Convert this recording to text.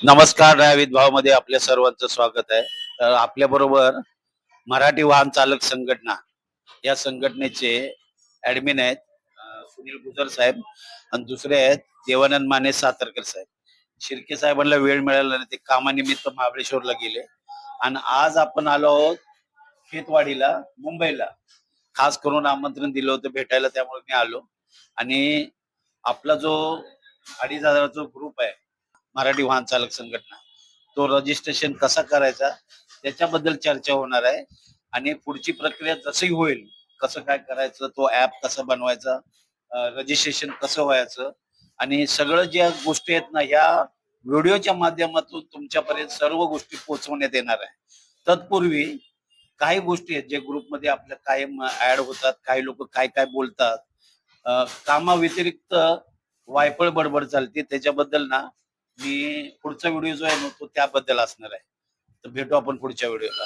नमस्कार. न्यायविद भावमध्ये आपल्या सर्वांचं स्वागत आहे. तर आपल्या बरोबर मराठी वाहन चालक संघटना या संघटनेचे ऍडमिन आहेत सुनील गुजर साहेब आणि दुसरे आहेत देवानंद माने सातारकर साहेब. शिर्के साहेबांना वेळ मिळाला नाही, ते कामानिमित्त महाबळेश्वरला गेले आणि आज आपण आलो आहोत खेतवाडीला, मुंबईला. खास करून आमंत्रण दिलं होतं भेटायला, त्यामुळे मी आलो. आणि आपला जो 2,500 जो ग्रुप आहे मराठी वाहन चालक संघटना, तो रजिस्ट्रेशन कसा करायचा त्याच्याबद्दल चर्चा होणार आहे. आणि पुढची प्रक्रिया जसंही होईल, कसं काय करायचं, तो ऍप कसा बनवायचा, रजिस्ट्रेशन कसं व्हायचं, आणि सगळं ज्या गोष्टी आहेत ना, ह्या व्हिडिओच्या माध्यमातून तुमच्यापर्यंत सर्व गोष्टी पोहोचवण्यात येणार आहे. तत्पूर्वी काही गोष्टी आहेत जे ग्रुपमध्ये आपल्या कायम ऍड होतात. काही लोक काय काय बोलतात, कामाव्यतिरिक्त वायफळ बडबड चालते, त्याच्याबद्दल ना मी पुढचा व्हिडिओ जो आहे ना तो त्याबद्दल असणार आहे. तर भेटू आपण पुढच्या व्हिडिओला.